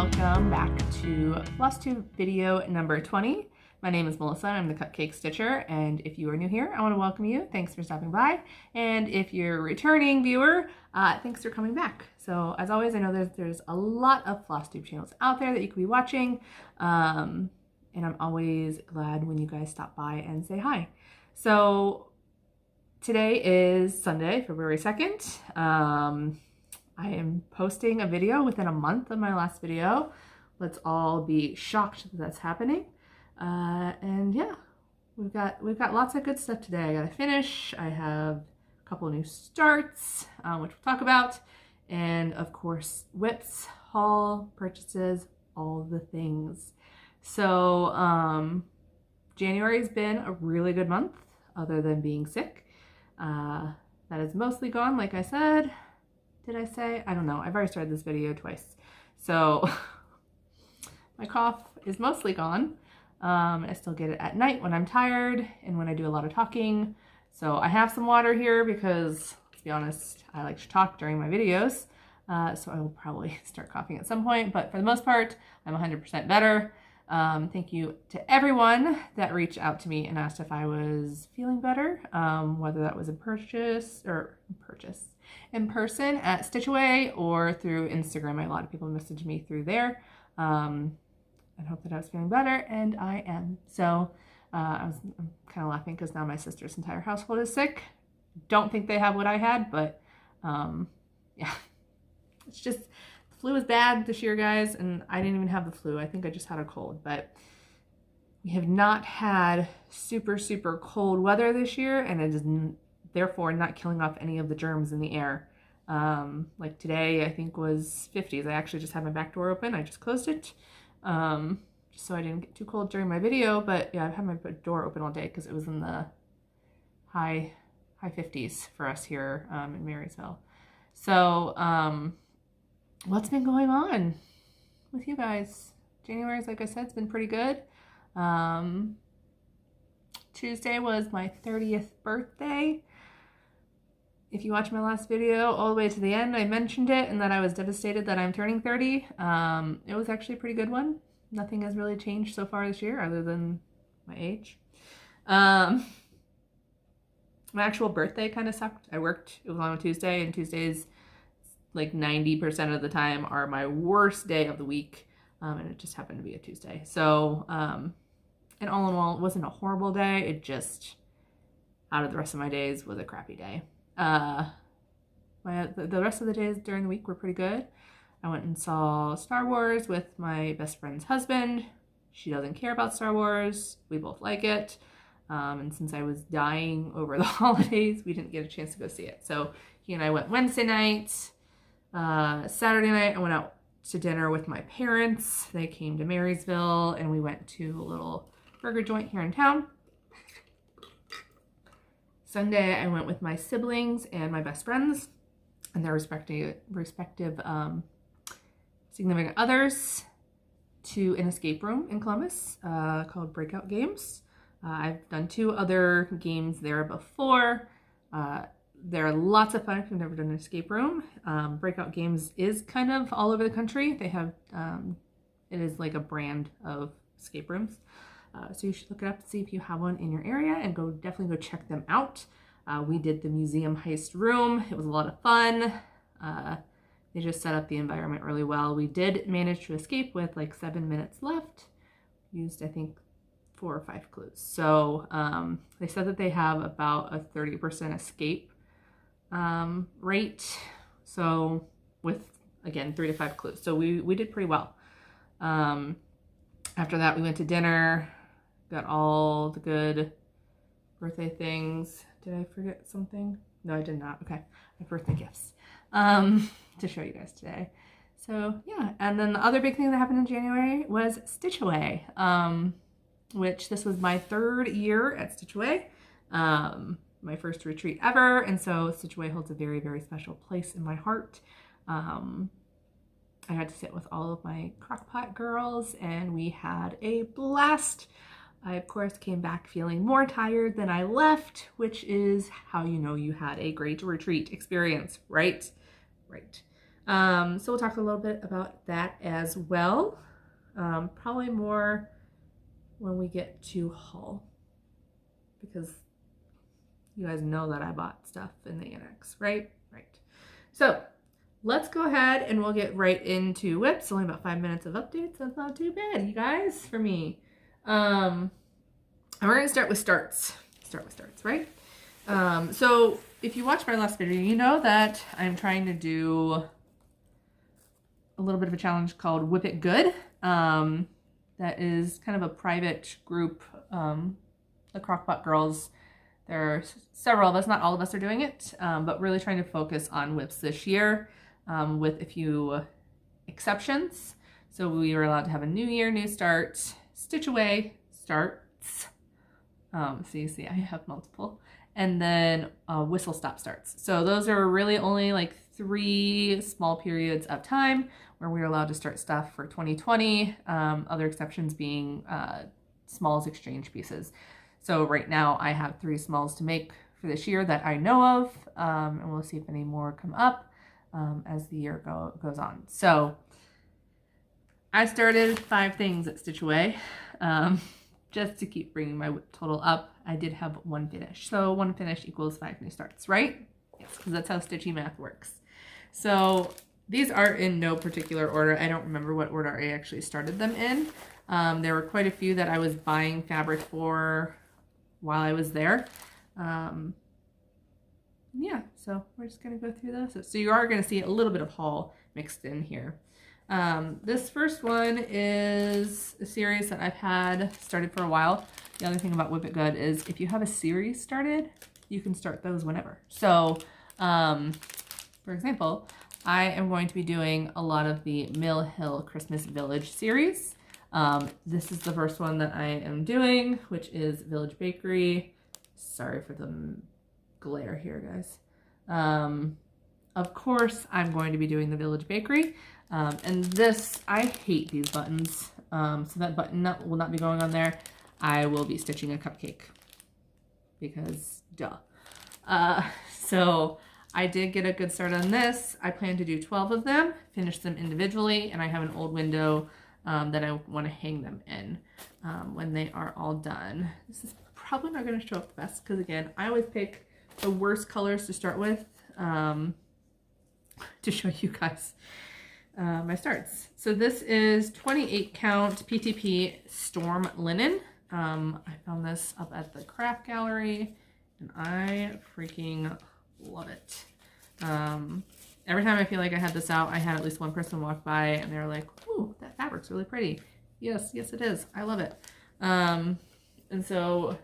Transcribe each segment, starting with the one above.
welcome back to Flosstube video number 20. My name is Melissa, I'm the Cupcake Stitcher, and if you are new here, I want to welcome you. Thanks for stopping by. And if you're a returning viewer, thanks for coming back. So as always, I know there's a lot of Flosstube channels out there that you could be watching, and I'm always glad when you guys stop by and say hi. So today is Sunday, February 2nd. I am posting a video within a month of my last video. Let's all be shocked that that's happening. And yeah, we've got lots of good stuff today. I gotta finish. I have a couple new starts, which we'll talk about, and of course whips, haul, purchases, all the things. So January's been a really good month, other than being sick. That is mostly gone, like I said. Did I say? I don't know. I've already started this video twice. So my cough is mostly gone. I still get it at night when I'm tired and when I do a lot of talking. So I have some water here because, let's be honest, I like to talk during my videos. So I will probably start coughing at some point, but for the most part, I'm 100% better. Thank you to everyone that reached out to me and asked if I was feeling better, whether that was in person at Stitch Away or through Instagram. A lot of people messaged me through there. I hope that I was feeling better, and I am. So I'm kind of laughing because now my sister's entire household is sick. Don't think they have what I had, but yeah, it's just, the flu is bad this year, guys, and I didn't even have the flu. I think I just had a cold, but we have not had super, super cold weather this year, and it is therefore not killing off any of the germs in the air. Like today, I think was 50s. I actually just had my back door open. I just closed it. Just so I didn't get too cold during my video, but yeah, I've had my door open all day because it was in the high 50s for us here in Marysville. So what's been going on with you guys? January's, like I said, it's been pretty good. Tuesday was my 30th birthday. If you watch my last video all the way to the end, I mentioned it and that I was devastated that I'm turning 30. It was actually a pretty good one. Nothing has really changed so far this year other than my age. My actual birthday kind of sucked. I worked, it was on a Tuesday, and Tuesdays, like 90% of the time, are my worst day of the week. And it just happened to be a Tuesday. So, and all in all, it wasn't a horrible day. It just, out of the rest of my days, was a crappy day. The rest of the days during the week were pretty good. I went and saw Star Wars with my best friend's husband. She doesn't care about Star Wars. We both like it. And since I was dying over the holidays, we didn't get a chance to go see it. So he and I went Wednesday night. Saturday night, I went out to dinner with my parents. They came to Marysville, and we went to a little burger joint here in town. Sunday, I went with my siblings and my best friends and their respective significant others to an escape room in Columbus called Breakout Games. I've done 2 other games there before. They're lots of fun if you've never done an escape room. Breakout Games is kind of all over the country. They have, it is like a brand of escape rooms. So you should look it up to see if you have one in your area, and definitely go check them out. We did the museum heist room. It was a lot of fun. They just set up the environment really well. We did manage to escape with like 7 minutes left. Used, I think, 4 or 5 clues. So they said that they have about a 30% escape rate. So with, again, 3 to 5 clues. So we did pretty well. After that, we went to dinner. Got all the good birthday things. Did I forget something? No, I did not. Okay, my birthday gifts to show you guys today. So yeah, and then the other big thing that happened in January was Stitch Away, which this was my 3rd year at Stitch Away, my first retreat ever, and so Stitch Away holds a very, very special place in my heart. I got to sit with all of my Crockpot girls, and we had a blast. I, of course, came back feeling more tired than I left, which is how you know you had a great retreat experience, right? Right. So we'll talk a little bit about that as well. Probably more when we get to haul, because you guys know that I bought stuff in the annex, right? Right. So let's go ahead and we'll get right into whips. Only about 5 minutes of updates. That's not too bad, you guys, for me. And we're gonna start with starts. Right? So if you watched my last video, you know that I'm trying to do a little bit of a challenge called Whip It Good. That is kind of a private group, the Crockpot girls. There are several of us, not all of us are doing it, but really trying to focus on whips this year, with a few exceptions. So we were allowed to have a new year, new start, stitch away, starts. So you see I have multiple. And then whistle stop starts. So those are really only like 3 small periods of time where we're allowed to start stuff for 2020. Other exceptions being smalls exchange pieces. So right now I have 3 smalls to make for this year that I know of, and we'll see if any more come up as the year goes on. So I started 5 things at Stitch Away, just to keep bringing my whip total up. I did have 1 finish. So 1 finish equals 5 new starts, right? Yes, because that's how stitchy math works. So these are in no particular order. I don't remember what order I actually started them in. There were quite a few that I was buying fabric for while I was there. Yeah, so we're just gonna go through those. So you are gonna see a little bit of haul mixed in here. This first one is a series that I've had started for a while. The other thing about Whip It Good is if you have a series started, you can start those whenever. So, for example, I am going to be doing a lot of the Mill Hill Christmas Village series. This is the first one that I am doing, which is Village Bakery. Sorry for the glare here, guys. Of course, I'm going to be doing the Village Bakery. And this, I hate these buttons. So that button will not be going on there. I will be stitching a cupcake because duh. So I did get a good start on this. I plan to do 12 of them, finish them individually, and I have an old window that I want to hang them in when they are all done. This is probably not going to show up the best because, again, I always pick the worst colors to start with to show you guys my starts. So this is 28 count PTP Storm Linen. I found this up at the craft gallery and I freaking love it. Every time I feel like I had this out, I had at least one person walk by and they were like, ooh, that fabric's really pretty. Yes, yes it is. I love it. And so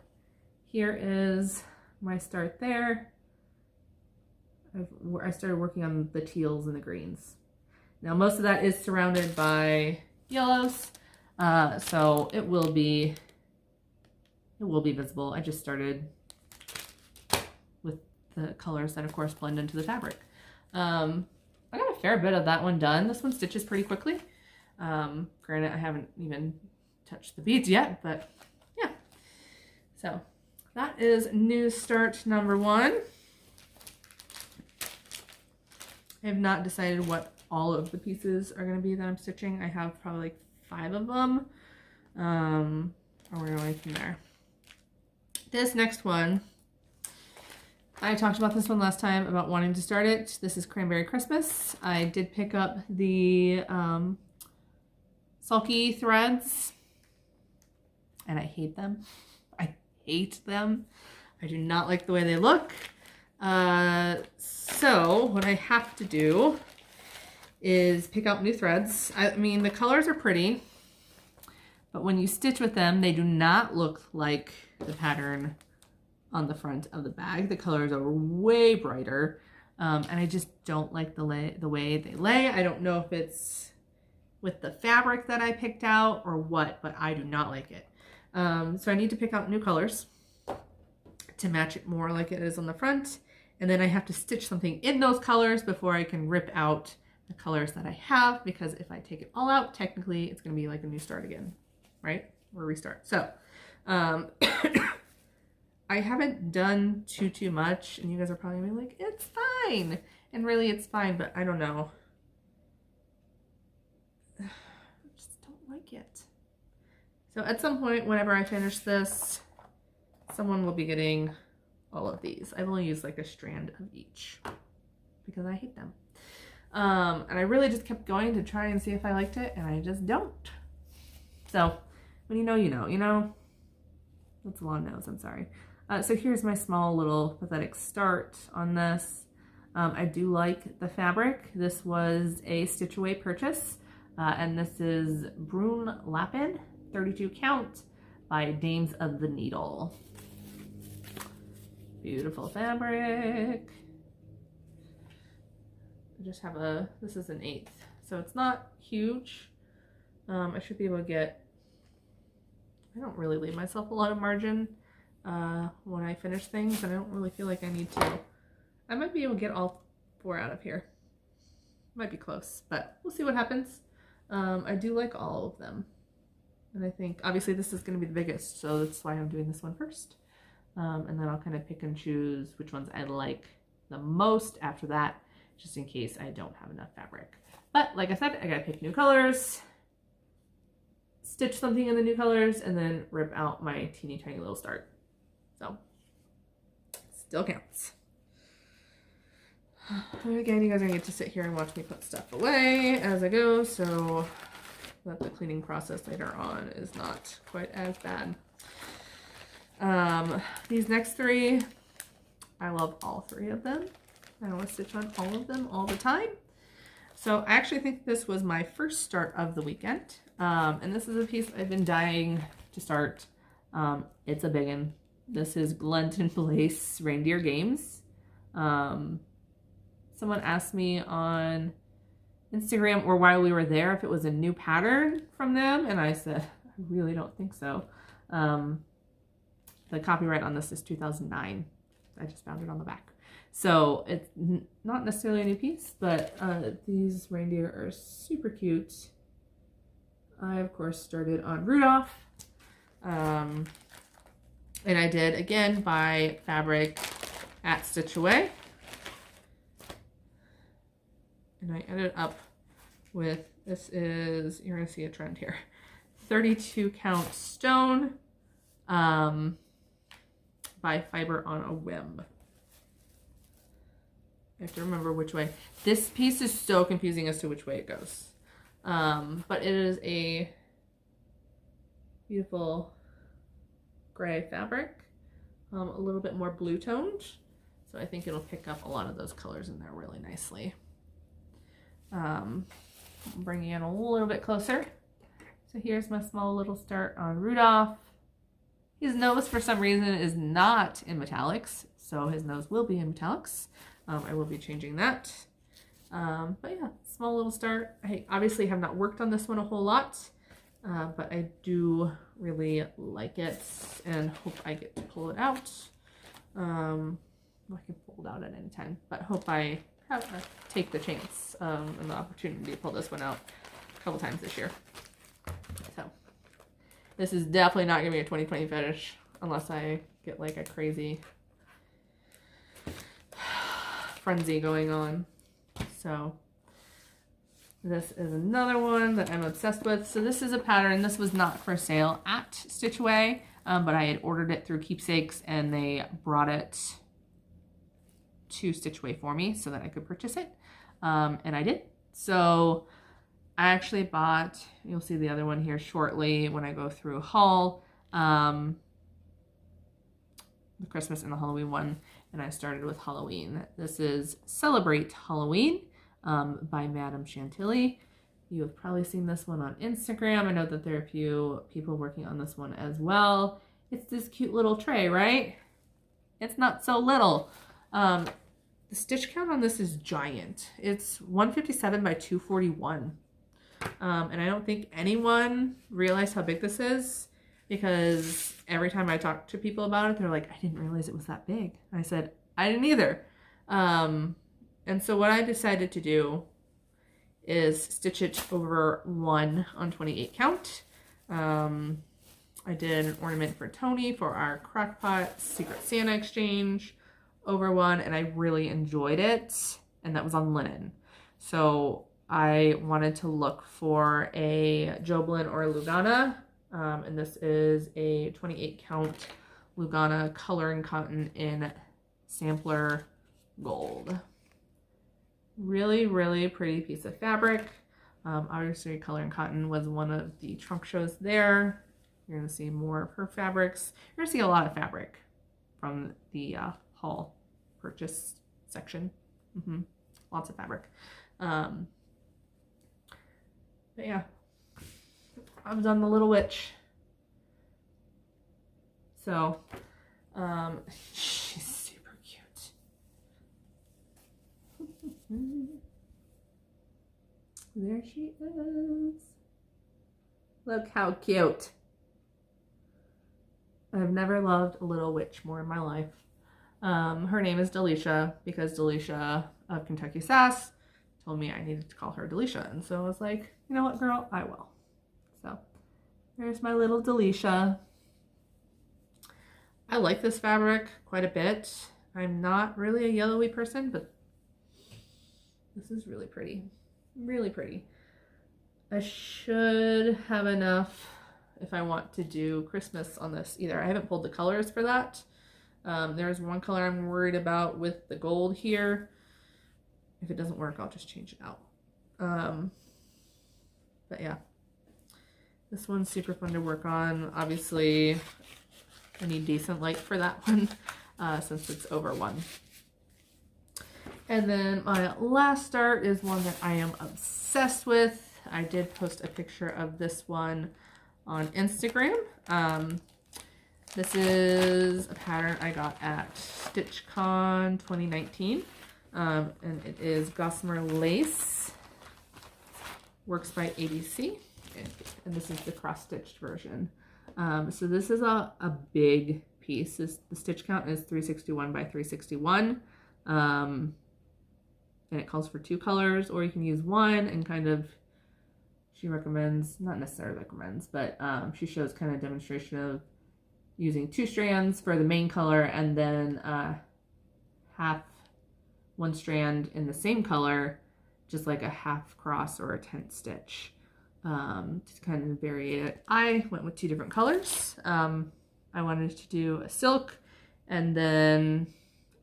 here is my start there. I started working on the teals and the greens. Now most of that is surrounded by yellows, so it will be visible. I just started with the colors that of course blend into the fabric. I got a fair bit of that one done. This one stitches pretty quickly. Granted, I haven't even touched the beads yet, but yeah. So that is new start number 1. I have not decided what all of the pieces are going to be that I'm stitching. I have probably like 5 of them. We're going from there. This next one, I talked about this one last time about wanting to start it. This is Cranberry Christmas. I did pick up the sulky threads and I hate them. I hate them. I do not like the way they look. So what I have to do is pick out new threads. I mean, the colors are pretty, but when you stitch with them, they do not look like the pattern on the front of the bag. The colors are way brighter, and I just don't like the way they lay. I don't know if it's with the fabric that I picked out or what, but I do not like it. So I need to pick out new colors to match it more like it is on the front. And then I have to stitch something in those colors before I can rip out the colors that I have, because if I take it all out, technically it's going to be like a new start again, right? Or restart. So I haven't done too much, and you guys are probably gonna be like, it's fine. And really it's fine, but I don't know. just don't like it. So at some point, whenever I finish this, someone will be getting all of these. I've only used like a strand of each because I hate them. And I really just kept going to try and see if I liked it, and I just don't. So when you know, you know, you know. That's a long nose, I'm sorry. So here's my small little pathetic start on this. I do like the fabric. This was a Stitch Away purchase, and this is Brune Lapin, 32 count by Dames of the Needle. Beautiful fabric. I just have this is an 1/8, so it's not huge. I should be able to get, I don't really leave myself a lot of margin when I finish things, and I don't really feel like I need to. I might be able to get all 4 out of here. Might be close, but we'll see what happens. I do like all of them. And I think, obviously this is going to be the biggest, so that's why I'm doing this one first. And then I'll kind of pick and choose which ones I like the most after that, just in case I don't have enough fabric. But like I said, I gotta pick new colors, stitch something in the new colors, and then rip out my teeny tiny little start. So, still counts. And again, you guys are gonna get to sit here and watch me put stuff away as I go, so that the cleaning process later on is not quite as bad. These next 3, I love all 3 of them. I want to stitch on all of them all the time. So I actually think this was my first start of the weekend. And this is a piece I've been dying to start. It's a big one. This is Glendon Place Reindeer Games. Someone asked me on Instagram or while we were there if it was a new pattern from them, and I said, I really don't think so. The copyright on this is 2009. I just found it on the back. So it's not necessarily a new piece, but these reindeer are super cute. I, of course, started on Rudolph. And I did, again, buy fabric at Stitch Away. And I ended up with, this is, you're going to see a trend here, 32 count stone by Fiber on a Whim. I have to remember which way. This piece is so confusing as to which way it goes. But it is a beautiful gray fabric, a little bit more blue toned. So I think it'll pick up a lot of those colors in there really nicely. Bringing in a little bit closer. So here's my small little start on Rudolph. His nose, for some reason, is not in metallics, so his nose will be in metallics. I will be changing that. But yeah, small little start. I obviously have not worked on this one a whole lot, but I do really like it and hope I get to pull it out. I can pull it out at any time, but hope I take the chance and the opportunity to pull this one out a couple times this year. So this is definitely not gonna be a 2020 finish unless I get like a crazy frenzy going on. So this is another one that I'm obsessed with. So this is a pattern. This was not for sale at Stitch Away, but I had ordered it through Keepsakes and they brought it to Stitch Away for me so that I could purchase it. And I did. So I actually bought, you'll see the other one here shortly when I go through haul, the Christmas and the Halloween one, and I started with Halloween. This is Celebrate Halloween by Madame Chantilly. You have probably seen this one on Instagram. I know that there are a few people working on this one as well. It's this cute little tray, right? It's not so little. The stitch count on this is giant. It's 157 by 241. And I don't think anyone realized how big this is because every time I talk to people about it, they're like, I didn't realize it was that big. I said, I didn't either. And so what I decided to do is stitch it over 1 on 28 count. I did an ornament for Tony for our Crockpot Secret Santa exchange over 1, and I really enjoyed it. And that was on linen. So I wanted to look for a Joblin or Lugana, and this is a 28 count Lugana coloring cotton in Sampler Gold. Really, really pretty piece of fabric. Obviously, coloring cotton was one of the trunk shows there. You're going to see more of her fabrics. You're going to see a lot of fabric from the haul purchase section. Lots of fabric. But yeah, I was on the Little Witch. So, she's super cute. There she is. Look how cute. I've never loved a Little Witch more in my life. Her name is Delisha because Delisha of Kentucky Sass told me I needed to call her Delisha. And so I was like, you know what, girl, I will. So there's my little Delisha. I like this fabric quite a bit. I'm not really a yellowy person, but this is really pretty. Really pretty. I should have enough if I want to do Christmas on this either. I haven't pulled the colors for that. There's one color I'm worried about with the gold here. If it doesn't work, I'll just change it out. But yeah, this one's super fun to work on. Obviously, I need decent light for that one since it's over 1. And then my last start is one that I am obsessed with. I did post a picture of this one on Instagram. This is a pattern I got at StitchCon 2019. And it is Gossamer Lace. Works by ABC. And this is the cross-stitched version. So this is a big piece. The stitch count is 361 by 361. And it calls for 2 colors, or you can use 1 and kind of, she recommends, not necessarily recommends, but she shows kind of demonstration of using 2 strands for the main color and then half 1 strand in the same color, just like a half cross or a tent stitch to kind of vary it. I went with 2 different colors. I wanted to do a silk and then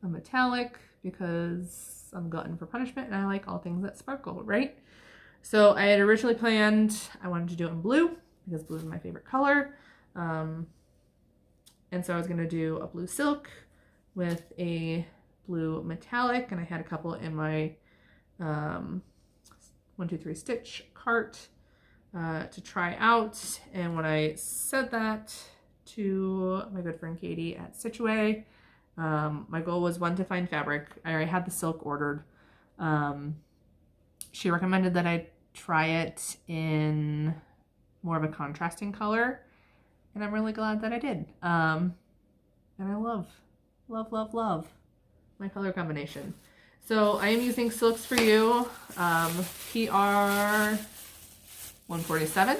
a metallic because I'm a glutton for punishment and I like all things that sparkle, right? So I had originally planned, I wanted to do it in blue because blue is my favorite color. And so I was going to do a blue silk with a blue metallic, and I had a couple in my 1, 2, 3 stitch cart to try out. And when I said that to my good friend Katie at Situate, my goal was 1, to find fabric. I already had the silk ordered. She recommended that I try it in more of a contrasting color, and I'm really glad that I did. And I love my color combination. So I am using Silks for You, PR 147.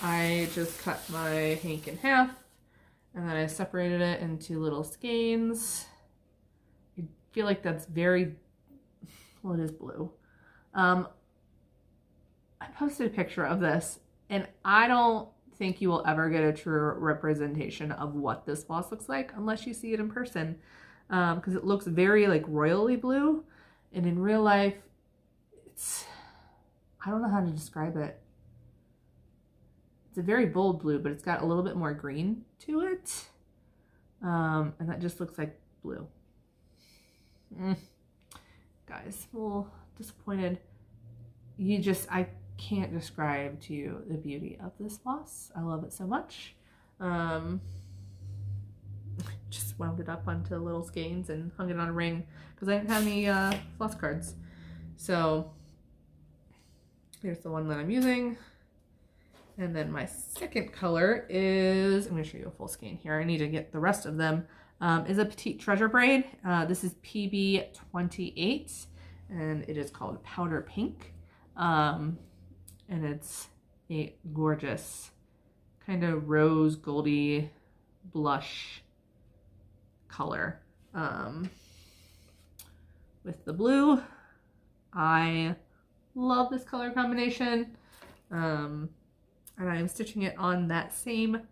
I just cut my hank in half, and then I separated it into little skeins. I feel like that's very, well, it is blue. I posted a picture of this, and I don't think you will ever get a true representation of what this floss looks like unless you see it in person, because it looks very like royally blue, and in real life, it's, I don't know how to describe it. It's a very bold blue, but it's got a little bit more green to it. And that just looks like blue. Guys, a little disappointed. I can't describe to you the beauty of this floss. I love it so much. Just wound it up onto little skeins and hung it on a ring because I didn't have any floss cards. So here's the one that I'm using. And then my second color is, I'm going to show you a full skein here. I need to get the rest of them. Is a Petite Treasure braid. This is PB28 and it is called Powder Pink. And it's a gorgeous kind of rose goldy blush color with the blue I love this color combination. And I'm stitching it on that same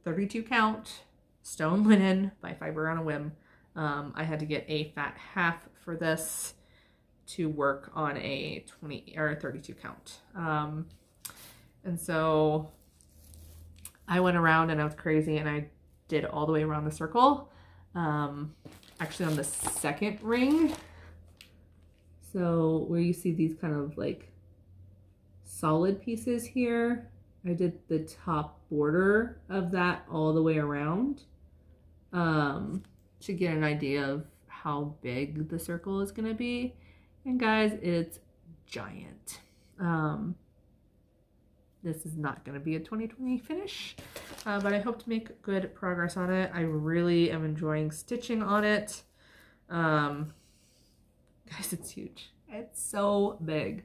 32 count stone linen by Fiber on a Whim. I had to get a fat half for this to work on a 20 or 32 count. And so I went around and I was crazy and I did all the way around the circle. Actually on the second ring. So where you see these kind of like solid pieces here, I did the top border of that all the way around to get an idea of how big the circle is going to be. And guys, it's giant. This is not going to be a 2020 finish, but I hope to make good progress on it. I really am enjoying stitching on it. Guys, it's huge. It's so big.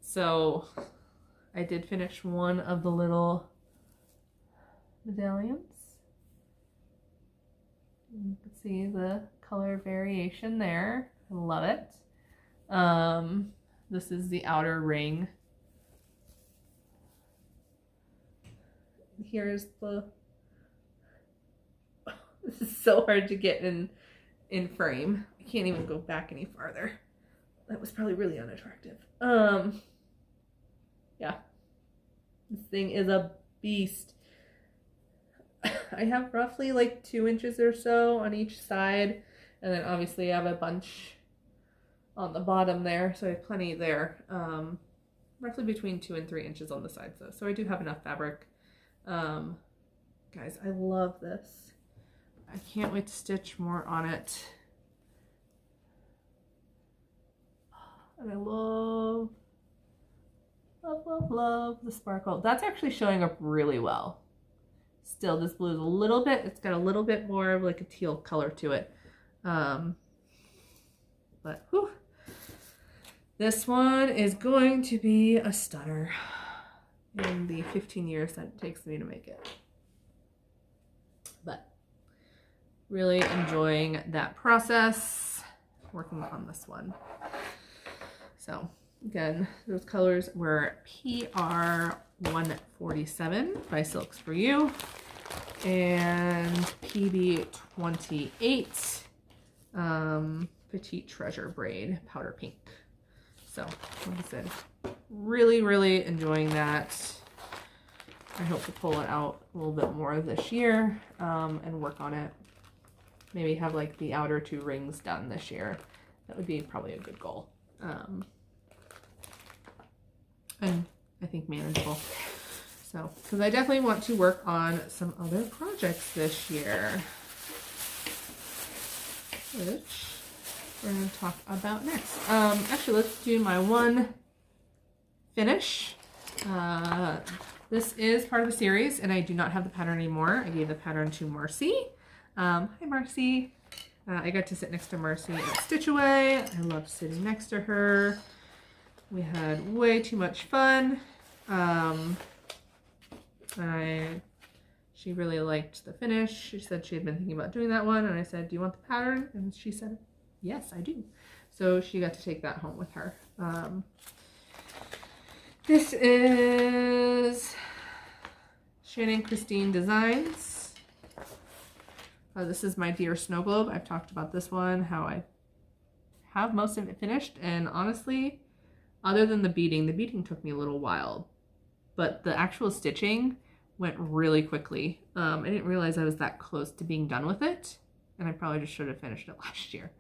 So I did finish one of the little medallions. You can see the color variation there. I love it. This is the outer ring. Here's the, this is so hard to get in frame. I can't even go back any farther. That was probably really unattractive. Yeah, this thing is a beast. I have roughly like 2 inches or so on each side, and then obviously I have a bunch on the bottom there, so I have plenty there. Roughly between 2 and 3 inches on the sides though, so I do have enough fabric. Guys, I love this. I can't wait to stitch more on it. And I love the sparkle. That's actually showing up really well. Still, this blue is a little bit, it's got a little bit more of like a teal color to it. But whew, this one is going to be a stunner in the 15 years that it takes me to make it. But really enjoying that process, working on this one. So again, those colors were PR 147 by Silks For You and PB 28 Petite Treasure Braid Powder Pink. So like I said, really enjoying that. I hope to pull it out a little bit more this year and work on it. Maybe have like the outer 2 rings done this year. That would be probably a good goal. And I think manageable. So, because I definitely want to work on some other projects this year, which we're going to talk about next. Actually, let's do my one finish. This is part of a series, and I do not have the pattern anymore. I gave the pattern to Marcy. Hi, Marcy. I got to sit next to Marcy at Stitch Away. I love sitting next to her. We had way too much fun. She really liked the finish. She said she had been thinking about doing that one, and I said, do you want the pattern? And she said, yes, I do. So she got to take that home with her. This is Shannon Christine Designs. This is my Dear Snow Globe. I've talked about this one, how I have most of it finished, and honestly, other than the beading took me a little while, but the actual stitching went really quickly. I didn't realize I was that close to being done with it, and I probably just should have finished it last year.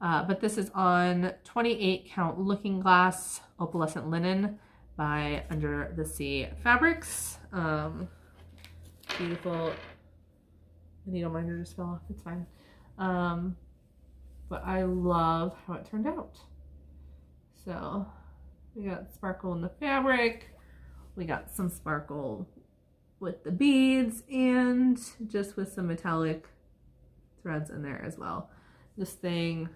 But this is on 28 count Looking Glass Opalescent Linen by Under the Sea Fabrics. Beautiful. The needle minder just fell off, it's fine. But I love how it turned out. So we got sparkle in the fabric, we got some sparkle with the beads, and just with some metallic threads in there as well. This thing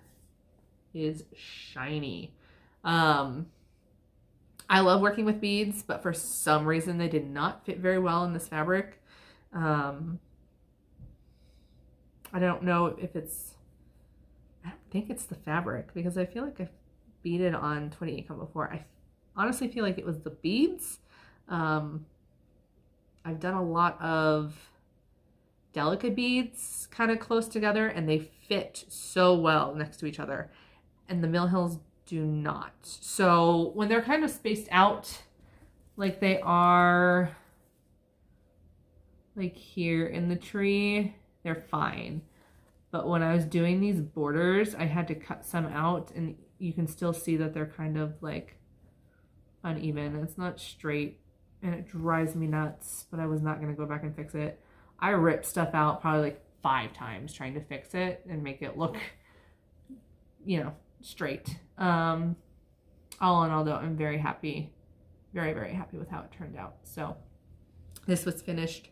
is shiny. I love working with beads, but for some reason they did not fit very well in this fabric. I don't know if it's, I don't think it's the fabric, because I feel like beaded on 28 count before. I honestly feel like it was the beads. I've done a lot of delicate beads kind of close together, and they fit so well next to each other, and the Mill Hills do not. So when they're kind of spaced out like they are like here in the tree, they're fine. But when I was doing these borders, I had to cut some out, and you can still see that they're kind of like uneven. It's not straight, and it drives me nuts, but I was not going to go back and fix it. I ripped stuff out probably like 5 times trying to fix it and make it look, you know, straight. All in all though, I'm very happy, very, very happy with how it turned out. So this was finished.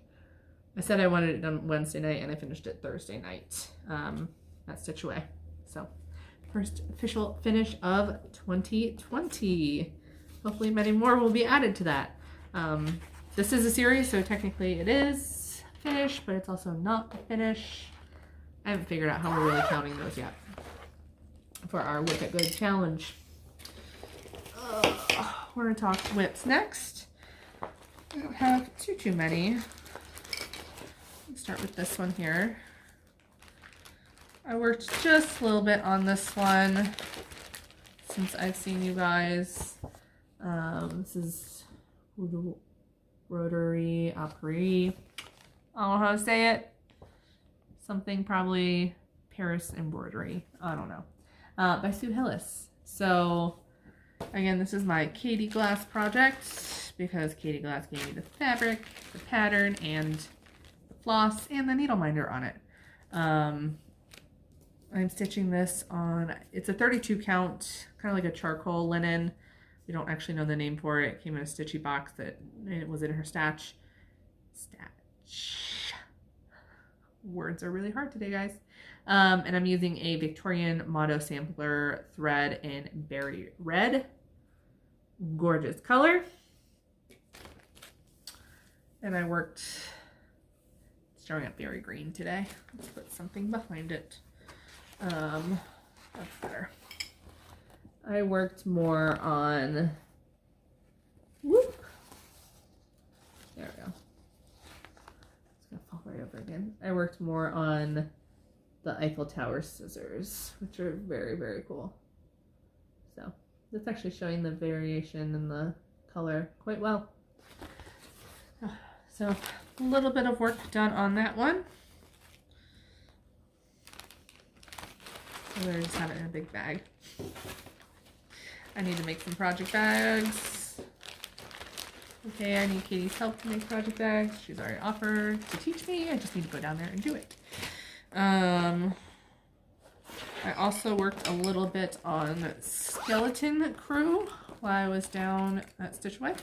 I said I wanted it done Wednesday night, and I finished it Thursday night at Stitch Away. So first official finish of 2020. Hopefully many more will be added to that. This is a series, so technically it is finished, but it's also not a finish. I haven't figured out how we're really counting those yet for our Whip It Good challenge. We're gonna talk whips next. I don't have too many. Let's start with this one here. I worked just a little bit on this one since I've seen you guys. This is Rotary Apres. I don't know how to say it. Something probably Paris embroidery. I don't know. By Sue Hillis. So again, this is my Katie Glass project because Katie Glass gave me the fabric, the pattern, and the floss and the needle minder on it. I'm stitching this on, it's a 32 count, kind of like a charcoal linen. We don't actually know the name for it. It came in a stitchy box that it was in her stash. Words are really hard today, guys. And I'm using a Victorian Motto sampler thread in Berry Red. Gorgeous color. And I worked, it's showing up Berry Green today. Let's put something behind it. That's better. I worked more on, whoop. There we go. It's gonna fall right over again. I worked more on the Eiffel Tower scissors, which are very, very cool. So that's actually showing the variation in the color quite well. So a little bit of work done on that one. I just have it in a big bag. I need to make some project bags. Okay, I need Katie's help to make project bags. She's already offered to teach me. I just need to go down there and do it. I also worked a little bit on Skeleton Crew while I was down at Stitch Away.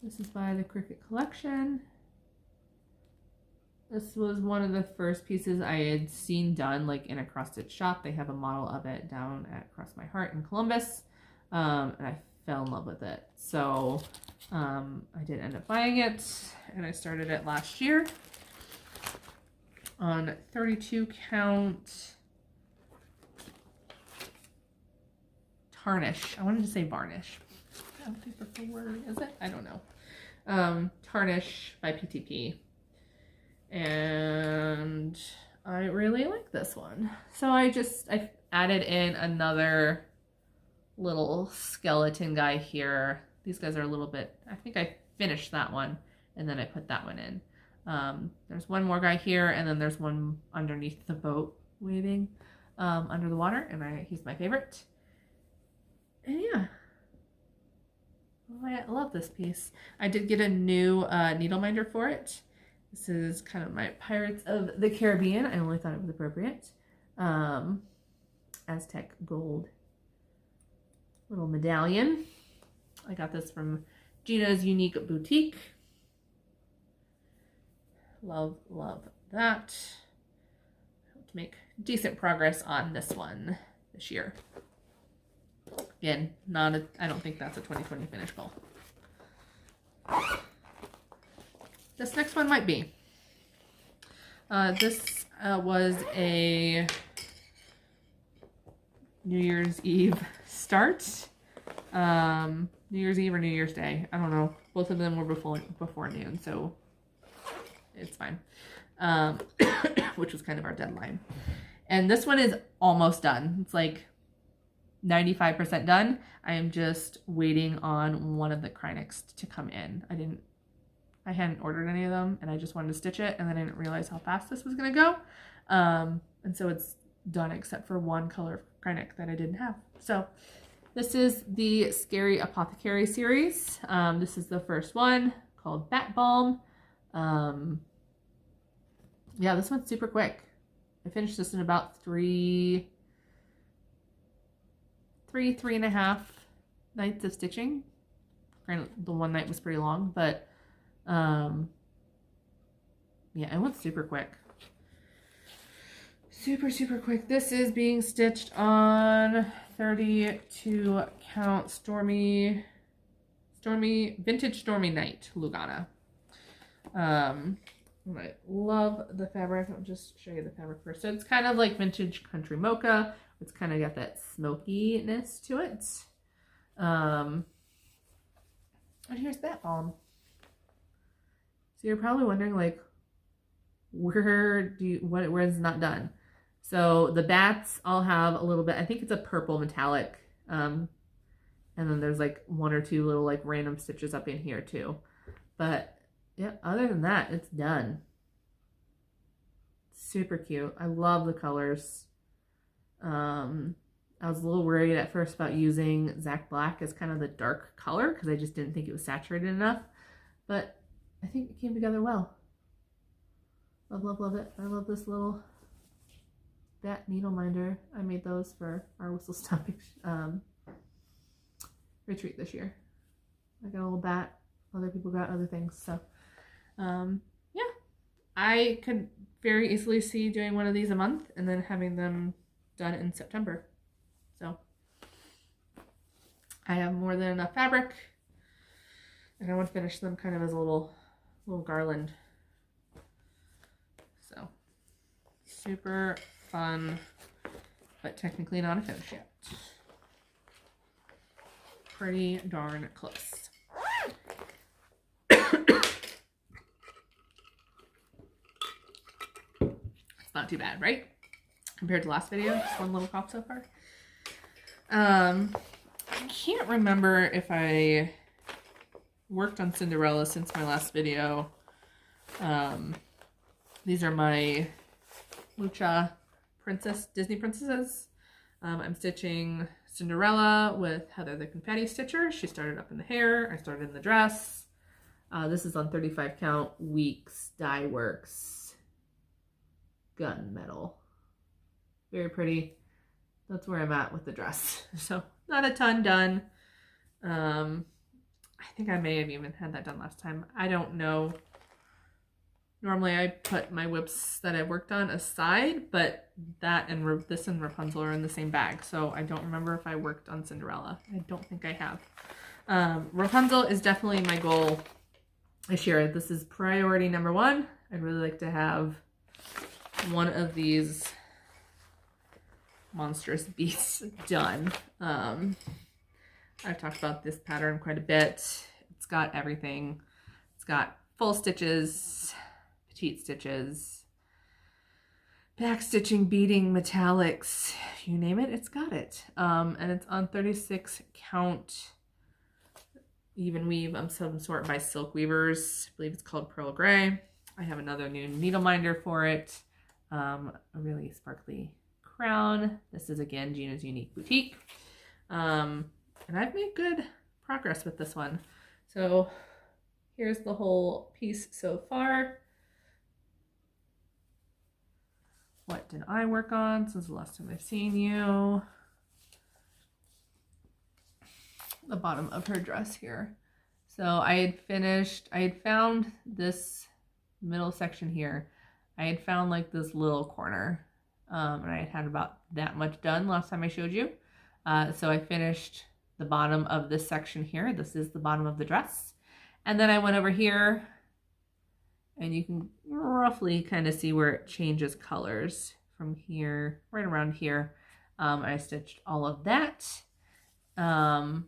This is by the Cricut Collection. This was one of the first pieces I had seen done like in a cross stitch shop. They have a model of it down at Cross My Heart in Columbus. And I fell in love with it. So I did end up buying it, and I started it last year on 32 count tarnish. I wanted to say varnish. I don't think that's the word, is it? I don't know. Tarnish by PTP. And I really like this one. So I added in another little skeleton guy here. These guys are a little bit, I think I finished that one and then I put that one in. There's one more guy here, and then there's one underneath the boat waving under the water, and he's my favorite. And yeah, I love this piece. I did get a new needle minder for it. This is kind of my Pirates of the Caribbean. I only thought it was appropriate. Aztec gold little medallion. I got this from Gina's Unique Boutique. Love, love that. I hope to make decent progress on this one this year. Again, I don't think that's a 2020 finish goal. This next one might be. This was a New Year's Eve start. New Year's Eve or New Year's Day. I don't know. Both of them were before noon, so it's fine. Which was kind of our deadline. And this one is almost done. It's like 95% done. I am just waiting on one of the Krynics to come in. I hadn't ordered any of them, and I just wanted to stitch it, and then I didn't realize how fast this was gonna go. And so it's done except for one color Krynic that I didn't have. So this is the Scary Apothecary series. This is the first one called Bat Balm. Yeah, this one's super quick. I finished this in about three and a half nights of stitching. The one night was pretty long, but yeah, it went super quick. Super quick. This is being stitched on 32 count Vintage Stormy Night Lugana. I love the fabric. I'll just show you the fabric first. So it's kind of like vintage country mocha. It's kind of got that smokiness to it. And here's Bat Balm. So you're probably wondering, like, where is it not done? So the bats all have a little bit, I think it's a purple metallic. And then there's like one or two little like random stitches up in here too. But yeah, other than that, it's done. Super cute. I love the colors. I was a little worried at first about using Zac Black as kind of the dark color because I just didn't think it was saturated enough. But I think it came together well. Love it. I love this little bat needle minder. I made those for our whistle stopping retreat this year. I got a little bat. Other people got other things. So yeah, I could very easily see doing one of these a month and then having them done in September. So I have more than enough fabric, and I want to finish them kind of as a little garland. So super fun, but technically not a finish yet. Pretty darn close. It's not too bad, right? Compared to last video, just one little crop so far. I can't remember if I worked on Cinderella since my last video. These are my Lucha Disney princesses. I'm stitching Cinderella with Heather the Confetti Stitcher. She started up in the hair. I started in the dress. This is on 35 count Weeks Dye Works Gunmetal. Very pretty. That's where I'm at with the dress. So not a ton done. I think I may have even had that done last time. I don't know. Normally I put my whips that I worked on aside, but that and this and Rapunzel are in the same bag. So I don't remember if I worked on Cinderella. I don't think I have. Rapunzel is definitely my goal this year. This is priority number one. I'd really like to have one of these monstrous beasts done. I've talked about this pattern quite a bit. It's got everything. It's got full stitches, petite stitches, back stitching, beading, metallics, you name it, it's got it. And it's on 36 count even weave of some sort by Silk Weavers. I believe it's called Pearl Gray. I have another new needle minder for it. A really sparkly crown. This is again Gina's Unique Boutique. And I've made good progress with this one. So here's the whole piece so far. What did I work on since the last time I've seen you? The bottom of her dress here. So I had found this middle section here. I had found like this little corner. And I had about that much done last time I showed you. So I finished the bottom of this section here. This is the bottom of the dress. And then I went over here and you can roughly kind of see where it changes colors from here, right around here. I stitched all of that. And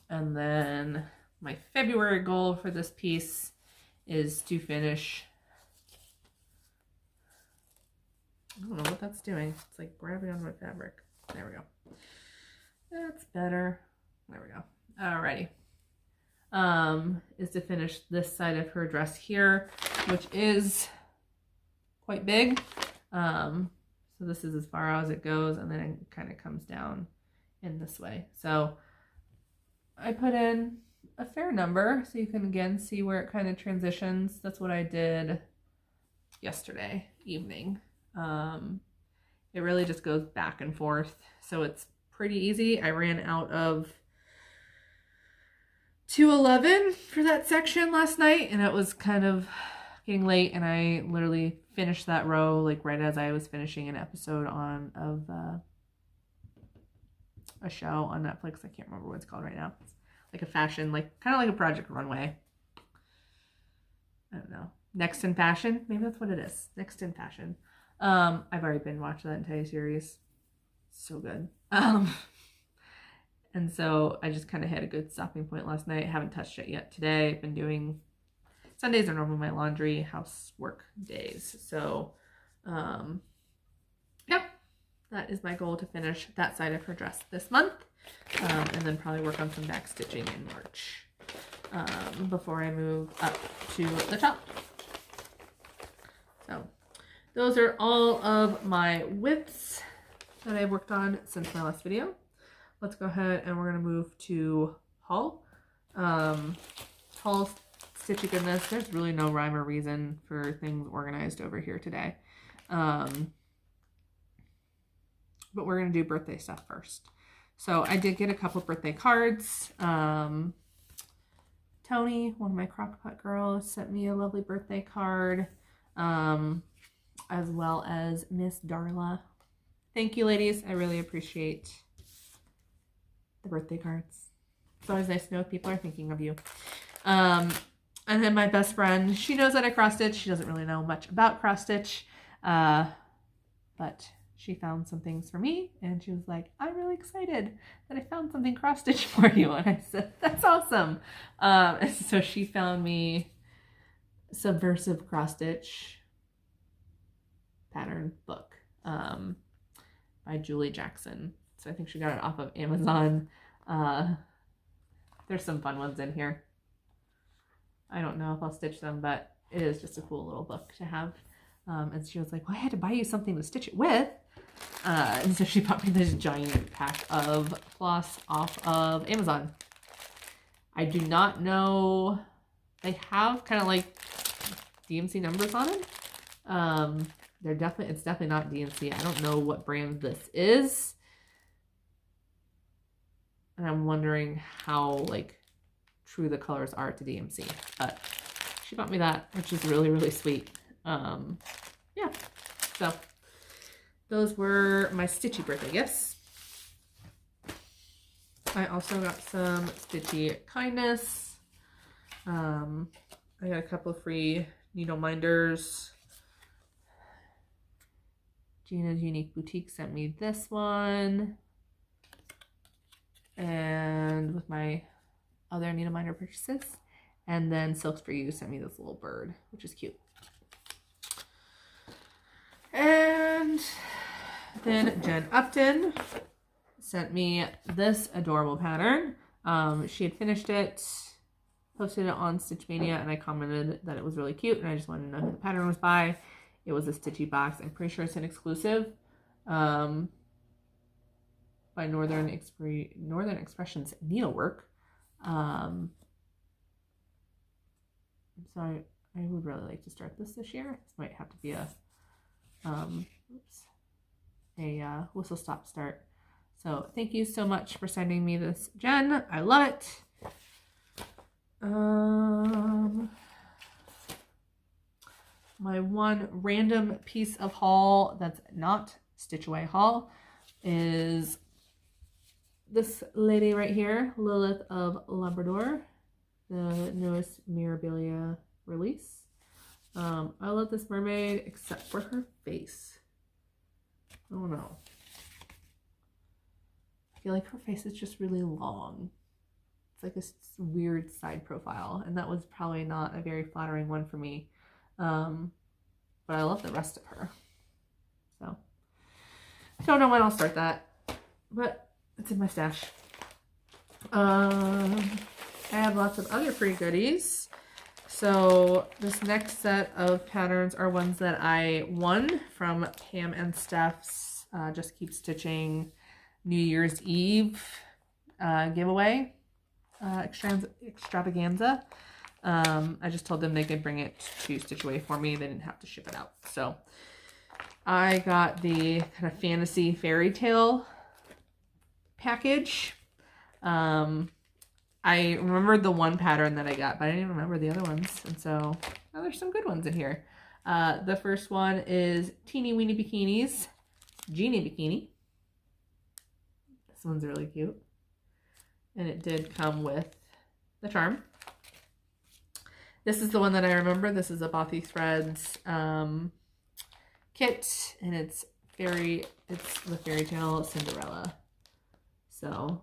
then my February goal for this piece is to finish. I don't know what that's doing. It's like grabbing on my fabric. There we go. That's better. There we go. Alrighty. Is to finish this side of her dress here, which is quite big. So this is as far as it goes, and then it kind of comes down in this way. So I put in a fair number so you can again see where it kind of transitions. That's what I did yesterday evening. It really just goes back and forth, so it's pretty easy. I ran out of 211 for that section last night, and it was kind of getting late, and I literally finished that row like right as I was finishing an episode of a show on Netflix. I can't remember what it's called right now. It's like a fashion, like kind of like a Project Runway. I don't know. Next in Fashion, maybe that's what it is. Next in Fashion. I've already been watching that entire series. So good. And so I just kind of had a good stopping point last night. Haven't touched it yet today. I've been doing, Sundays are normally my laundry, housework days. So, yeah, that is my goal, to finish that side of her dress this month. And then probably work on some back stitching in March, before I move up to the top. So those are all of my widths that I've worked on since my last video. Let's go ahead and we're going to move to haul. Haul stitching in this. There's really no rhyme or reason for things organized over here today. But we're going to do birthday stuff first. So I did get a couple birthday cards. Tony, one of my Crock-Pot girls, sent me a lovely birthday card. As well as Miss Darla. Thank you, ladies. I really appreciate the birthday cards. It's always nice to know if people are thinking of you. And then my best friend, she knows that I cross stitch. She doesn't really know much about cross stitch, but she found some things for me, and she was like, I'm really excited that I found something cross stitch for you. And I said, that's awesome. And so she found me Subversive Cross Stitch pattern book by Julie Jackson. So I think she got it off of Amazon. There's some fun ones in here. I don't know if I'll stitch them, but it is just a cool little book to have. And she was like, well, I had to buy you something to stitch it with. And so she bought me this giant pack of floss off of Amazon. I do not know. They have kind of like DMC numbers on it. It's definitely not DMC. I don't know what brand this is. And I'm wondering how like true the colors are to DMC. But she bought me that, which is really, really sweet. Yeah. So those were my Stitchy birthday gifts. I also got some Stitchy kindness. I got a couple of free needle minders. Gina's Unique Boutique sent me this one. And with my other needle minder purchases. And then Silks for You sent me this little bird, which is cute. And then Jen Upton sent me this adorable pattern. She had finished it, posted it on Stitch Mania, and I commented that it was really cute, and I just wanted to know who the pattern was by. It was a Stitchy box. I'm pretty sure it's an exclusive by Northern Expressions Needlework. So I would really like to start this year. This might have to be a whistle stop start. So thank you so much for sending me this, Jen. I love it. My one random piece of haul that's not Stitch Away haul is this lady right here, Lilith of Labrador, the newest Mirabilia release. I love this mermaid except for her face. Oh no. feel like her face is just really long. It's like this weird side profile, and that was probably not a very flattering one for me. But I love the rest of her. So I don't know when I'll start that, but it's in my stash. I have lots of other free goodies. So this next set of patterns are ones that I won from Pam and Steph's Just Keep Stitching New Year's Eve giveaway extravaganza. I just told them they could bring it to Stitch Away for me. They didn't have to ship it out. So I got the kind of fantasy fairy tale package. I remembered the one pattern that I got, but I didn't remember the other ones. And so, oh, there's some good ones in here. The first one is Teeny Weeny Bikinis, Genie Bikini. This one's really cute. And it did come with the charm. This is the one that I remember. This is a Bothy Threads kit, and it's the fairy tale Cinderella. So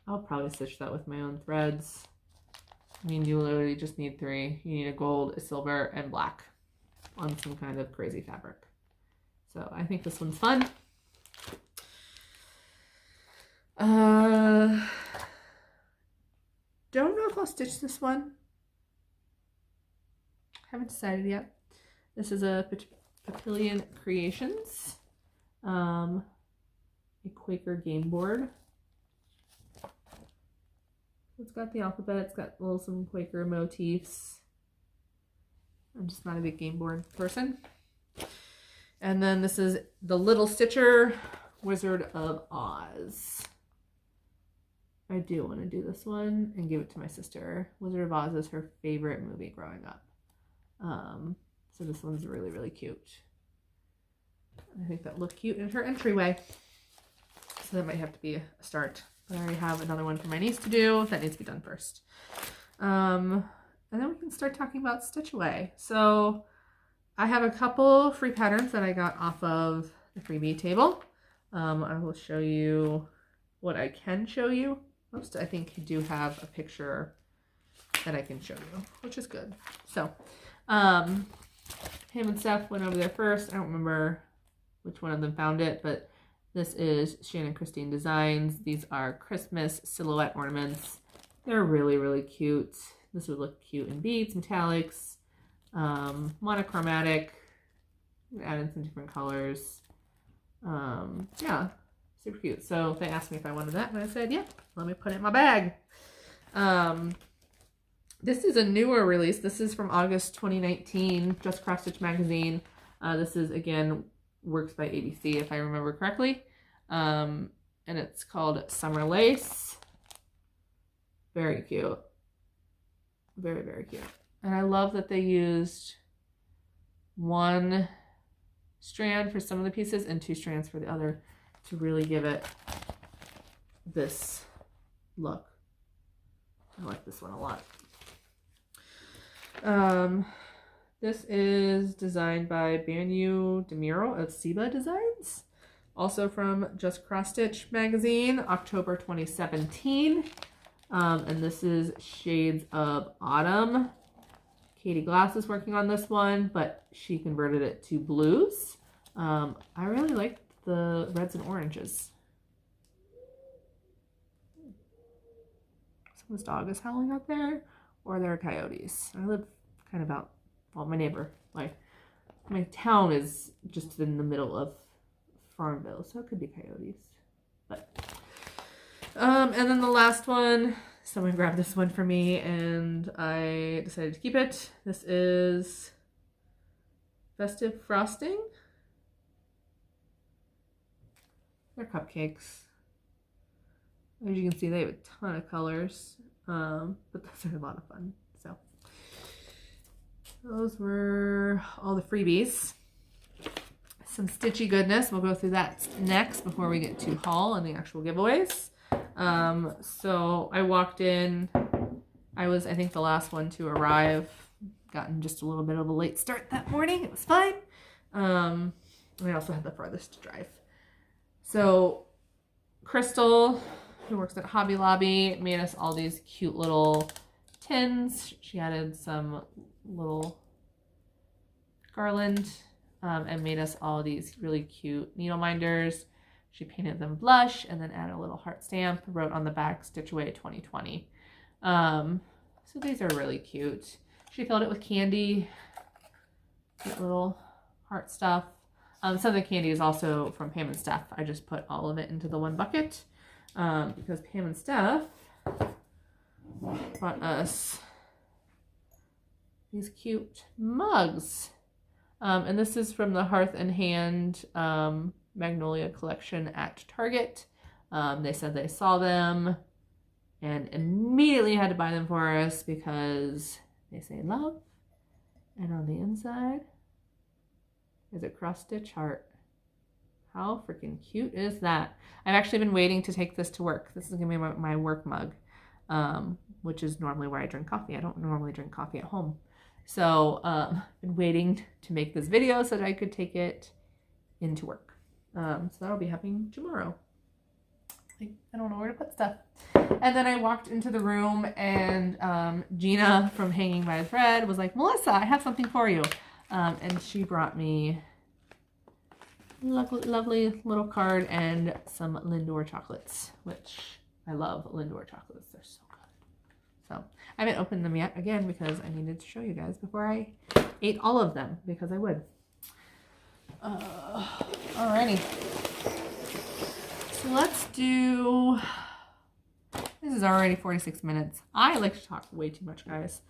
I'll probably stitch that with my own threads. I mean, you literally just need 3. You need a gold, a silver, and black on some kind of crazy fabric. So I think this one's fun. Don't know if I'll stitch this one. Haven't decided yet. This is a Papillion Creations, a Quaker game board. It's got the alphabet, it's got some Quaker motifs. I'm just not a big game board person. And then this is the Little Stitcher, Wizard of Oz. I do want to do this one and give it to my sister. Wizard of Oz is her favorite movie growing up. So this one's really, really cute. I think that looked cute in her entryway. So that might have to be a start. But I already have another one for my niece to do. That needs to be done first. And then we can start talking about Stitch Away. So I have a couple free patterns that I got off of the freebie table. I will show you what I can show you. Most, I think, you do have a picture that I can show you, which is good. So, Pam and Steph went over there first. I don't remember which one of them found it, but this is Shannon Christine Designs. These are Christmas silhouette ornaments. They're really, really cute. This would look cute in beads, metallics, monochromatic. Add in some different colors. Yeah, super cute. So they asked me if I wanted that, and I said, yeah, let me put it in my bag. This is a newer release. This is from August 2019, Just Cross Stitch Magazine. This is, again, Works by ABC, if I remember correctly. And it's called Summer Lace. Very cute. Very, very cute. And I love that they used 1 strand for some of the pieces and 2 strands for the other to really give it this look. I like this one a lot. This is designed by Banyu Demiro of Siba Designs. Also from Just Cross Stitch Magazine, October 2017. And this is Shades of Autumn. Katie Glass is working on this one, but she converted it to blues. I really like the reds and oranges. Someone's dog is howling out there, or there are coyotes. I live kind of out, well, my neighbor, my town is just in the middle of Farmville, so it could be coyotes. But and then the last one, someone grabbed this one for me and I decided to keep it. This is Festive Frosting. They're cupcakes. As you can see, they have a ton of colors, but those are a lot of fun. So those were all the freebies. Some stitchy goodness. We'll go through that next before we get to haul and the actual giveaways. So I walked in. I was, I think, the last one to arrive. Gotten just a little bit of a late start that morning. It was fine. I also had the farthest to drive. So Crystal who works at Hobby Lobby, made us all these cute little tins. She added some little garland and made us all these really cute needle minders. She painted them blush and then added a little heart stamp, wrote on the back, Stitch Away 2020. So these are really cute. She filled it with candy, cute little heart stuff. Some of the candy is also from Pam and Steph. I just put all of it into the one bucket because Pam and Steph brought us these cute mugs. And this is from the Hearth and Hand Magnolia collection at Target. They said they saw them and immediately had to buy them for us because they say love. And on the inside is a cross-stitch heart. How freaking cute is that? I've actually been waiting to take this to work. This is going to be my work mug, which is normally where I drink coffee. I don't normally drink coffee at home. So I've been waiting to make this video so that I could take it into work. So that'll be happening tomorrow. I don't know where to put stuff. And then I walked into the room and Gina from Hanging by a Thread was like, Melissa, I have something for you. And she brought me a lovely little card and some Lindor chocolates, which I love Lindor chocolates. They're so good. So I haven't opened them yet, again, because I needed to show you guys before I ate all of them, because I would. Alrighty. So let's do, this is already 46 minutes. I like to talk way too much, guys.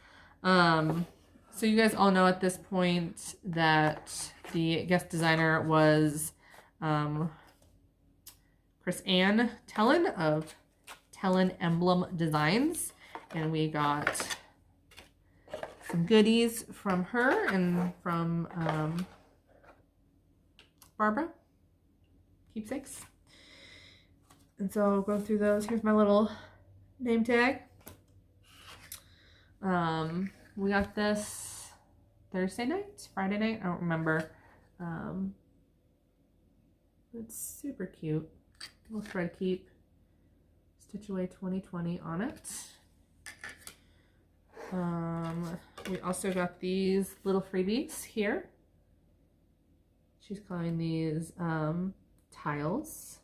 So you guys all know at this point that the guest designer was Chris Ann Tellen of Tellen Emblem Designs. And we got some goodies from her and from Barbara, keepsakes. And so I'll go through those. Here's my little name tag. We got this Thursday night, Friday night, I don't remember. It's super cute. Little thread keep, Stitch Away 2020 on it. We also got these little freebies here. She's calling these tiles,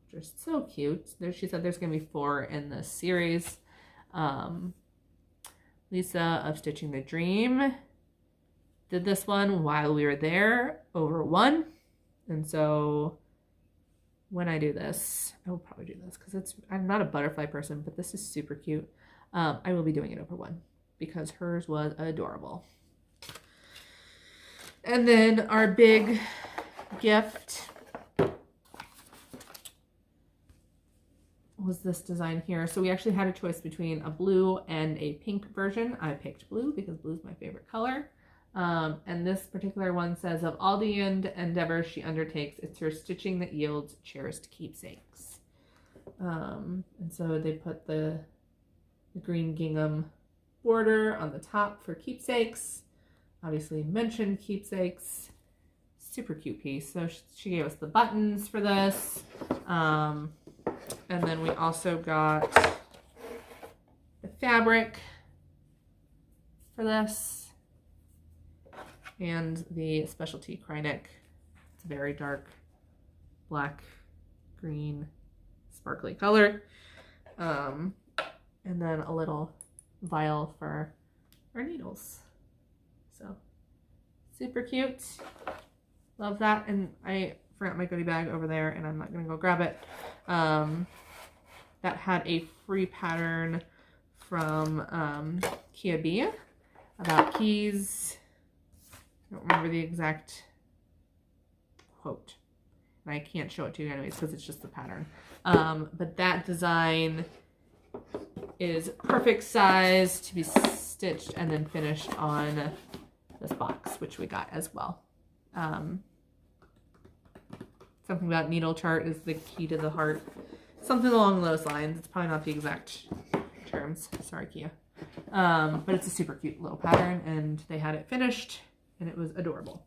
which are so cute. She said there's going to be 4 in this series. Lisa of Stitching the Dream did this one while we were there, over 1. And so when I do this, I will probably do this because I'm not a butterfly person, but this is super cute. I will be doing it over 1 because hers was adorable. And then our big gift was this design here. So we actually had a choice between a blue and a pink version. I picked blue because blue is my favorite color. And this particular one says, of all the endeavors she undertakes, it's her stitching that yields cherished keepsakes. And so they put the green gingham border on the top for keepsakes. Obviously mentioned keepsakes. Super cute piece. So she gave us the buttons for this. And then we also got the fabric for this and the specialty cry-neck. It's a very dark black, green, sparkly color. And then a little vial for our needles. So super cute. Love that. And I forgot my goodie bag over there and I'm not going to go grab it. That had a free pattern from Kia B about keys. I don't remember the exact quote. And I can't show it to you anyways because it's just the pattern. But that design is perfect size to be stitched and then finished on this box, which we got as well. Something about needle chart is the key to the heart. Something along those lines. It's probably not the exact terms. Sorry, Kia. But it's a super cute little pattern and they had it finished and it was adorable.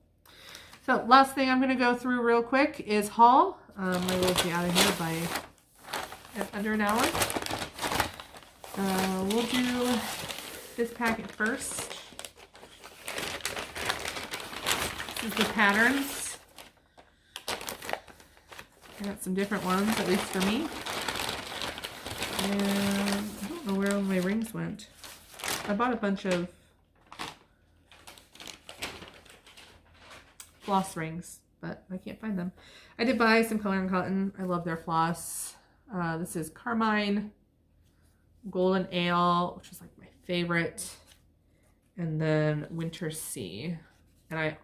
So last thing I'm going to go through real quick is haul. I will be out of here by under an hour. We'll do this packet first. This is the patterns. I got some different ones, at least for me. And I don't know where all my rings went. I bought a bunch of floss rings, but I can't find them. I did buy some Color and Cotton. I love their floss. This is Carmine, Golden Ale, which is like my favorite, and then Winter Sea. And I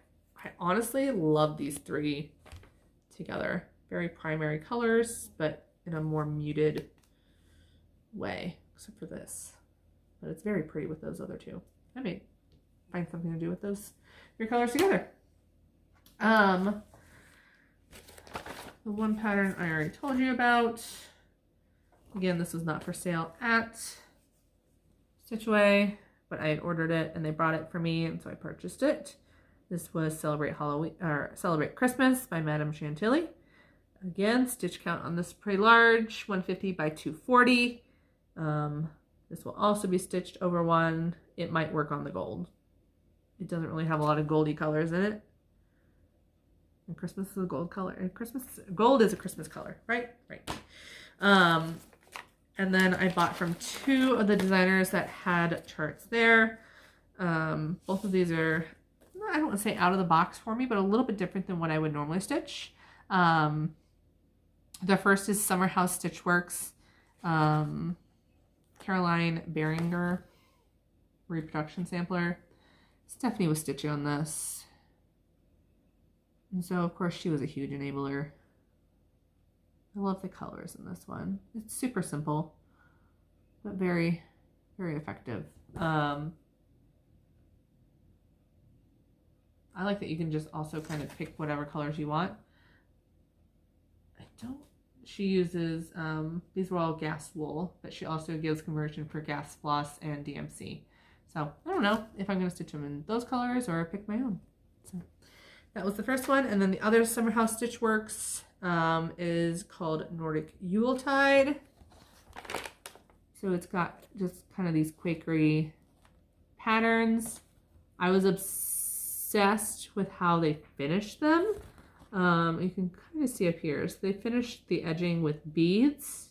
honestly love these three together. Very primary colors, but in a more muted way, except for this. But it's very pretty with those other two. I may find something to do with those three colors together. The one pattern I already told you about. Again, this was not for sale at Stitchway, but I had ordered it and they brought it for me, and so I purchased it. This was Celebrate Halloween or Celebrate Christmas by Madame Chantilly. Again, stitch count on this pretty large, 150 by 240. This will also be stitched over one. It might work on the gold. It doesn't really have a lot of goldy colors in it. And Christmas is a gold color. And gold is a Christmas color, right? Right. And then I bought from two of the designers that had charts there. Both of these are, I don't want to say out of the box for me, but a little bit different than what I would normally stitch. The first is Summer House Stitchworks, Caroline Behringer reproduction sampler. Stephanie was stitching on this. And so, of course, she was a huge enabler. I love the colors in this one. It's super simple, but very, very effective. I like that you can just also kind of pick whatever colors you want. She uses, these were all gas wool, but she also gives conversion for gas floss and DMC. So I don't know if I'm going to stitch them in those colors or pick my own. So that was the first one. And then the other Summer House Stitchworks is called Nordic Yuletide. So it's got just kind of these Quakery patterns. I was obsessed with how they finished them. You can kind of see up here. So they finished the edging with beads,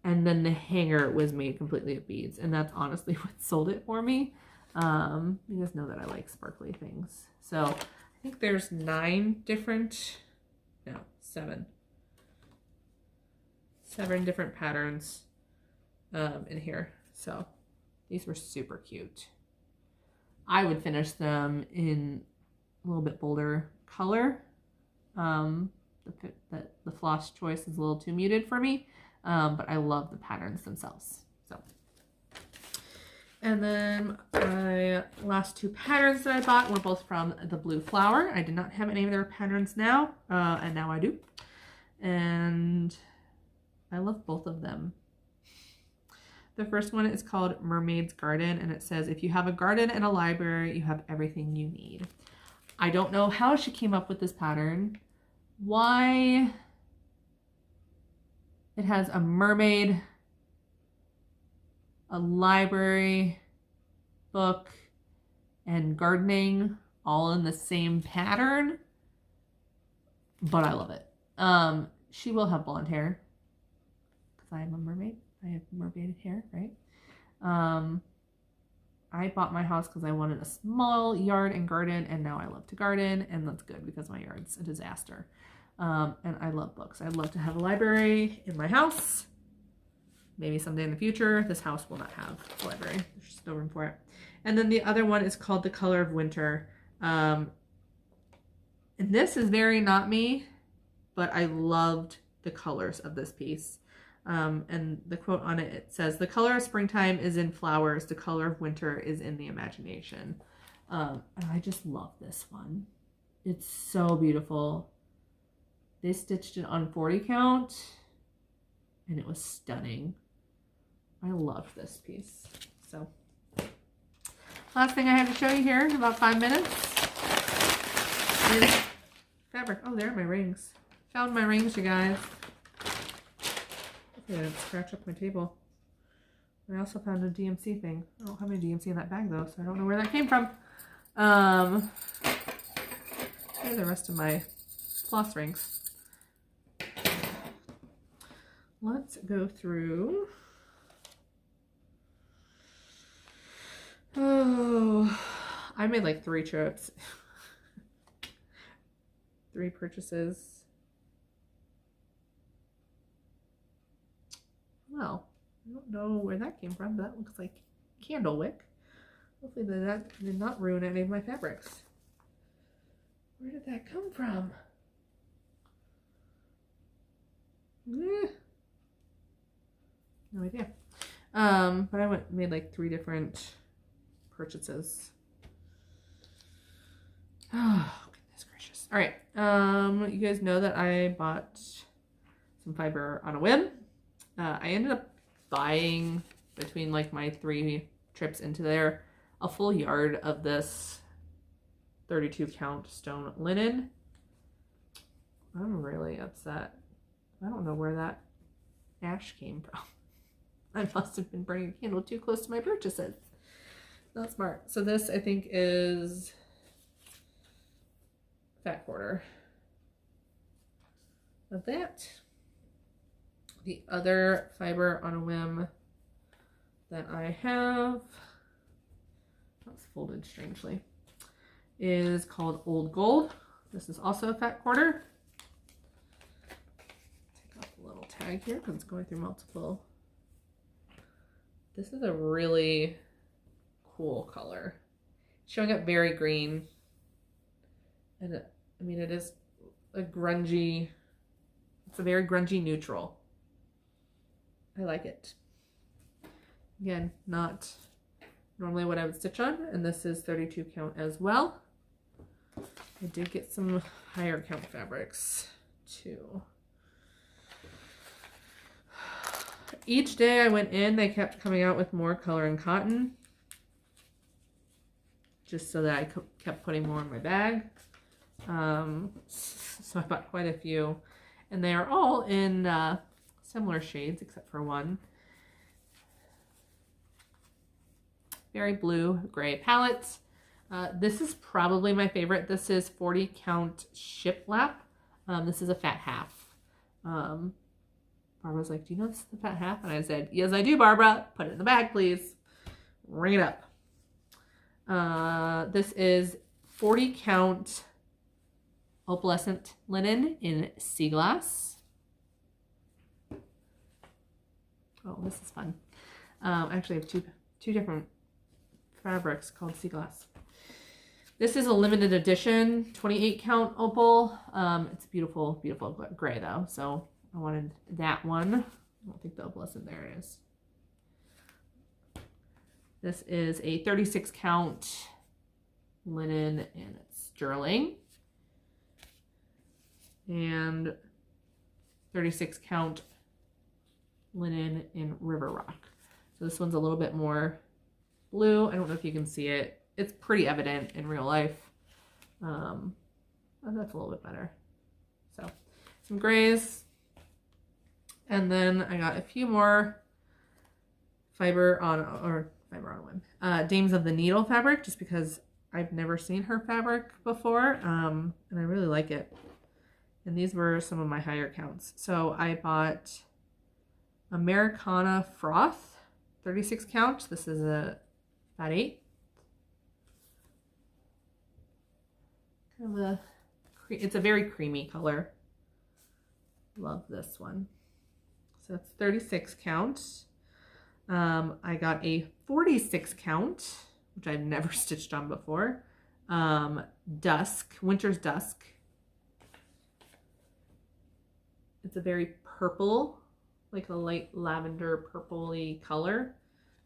and then the hanger was made completely of beads, and that's honestly what sold it for me. You guys know that I like sparkly things. So I think there's 7 different patterns in here. So these were super cute. I would finish them in a little bit bolder color. The floss choice is a little too muted for me, but I love the patterns themselves. So, and then my last two patterns that I bought were both from the Blue Flower. I did not have any of their patterns now, and now I do. And I love both of them. The first one is called Mermaid's Garden, and it says, if you have a garden and a library, you have everything you need. I don't know how she came up with this pattern. Why it has a mermaid, a library, book, and gardening all in the same pattern, but I love it. She will have blonde hair because I am a mermaid. I have mermaid hair, right? I bought my house because I wanted a small yard and garden, and now I love to garden, and that's good because my yard's a disaster. And I love books. I'd love to have a library in my house. Maybe someday in the future. This house will not have a library. There's just no room for it. And then the other one is called The Color of Winter. And this is very not me, but I loved the colors of this piece. And the quote on it, it says, the color of springtime is in flowers. The color of winter is in the imagination. And I just love this one. It's so beautiful. They stitched it on 40 count and it was stunning. I love this piece. So last thing I have to show you here in about 5 minutes is fabric. Oh, there are my rings. Found my rings, you guys. I didn't scratch up my table. I also found a DMC thing. I don't have any DMC in that bag though, so I don't know where that came from. Here are the rest of my floss rings. Let's go through. Oh, I made like 3 trips. 3 purchases. Well, I don't know where that came from, but that looks like candle wick. Hopefully that did not ruin any of my fabrics. Where did that come from? No idea. But I made like 3 different purchases. Oh, goodness gracious. All right. You guys know that I bought some fiber on a whim. I ended up buying, between like my 3 trips into there, a full yard of this 32 count stone linen. I'm really upset. I don't know where that ash came from. I must have been burning a candle too close to my purchases. Not smart. So this, I think, is fat quarter of that. The other fiber on a whim that I have, that's folded strangely, is called Old Gold. This is also a fat quarter. Take off the little tag here because it's going through multiple. This is a really cool color. Showing up very green. And I mean, it is a grungy, it's a very grungy neutral. I like it. Again, not normally what I would stitch on, and this is 32 count as well. I did get some higher count fabrics too. Each day I went in, they kept coming out with more color and cotton, just so that I kept putting more in my bag. So I bought quite a few, and they are all in similar shades except for one. Very blue gray palette. This is probably my favorite. This is 40 count shiplap. This is a fat half. Barbara was like, do you know this is the fat half? And I said, yes, I do, Barbara. Put it in the bag, please. Ring it up. This is 40 count opalescent linen in sea glass. Oh, this is fun. I actually have two different fabrics called sea glass. This is a limited edition 28 count opal. It's beautiful, beautiful gray though. So I wanted that one. I don't think the opalescent there is. This is a 36 count linen and it's sterling. And 36 count linen in River Rock. So this one's a little bit more blue. I don't know if you can see it. It's pretty evident in real life. But that's a little bit better. So some grays. And then I got a few more fiber on a whim. Dames of the Needle fabric, just because I've never seen her fabric before. And I really like it. And these were some of my higher counts. So I bought Americana Froth, 36 count. This is a fat 8. Kind of it's a very creamy color. Love this one. So it's 36 count. I got a 46 count, which I've never stitched on before. Dusk, Winter's Dusk. It's a very purple, like a light lavender purpley color.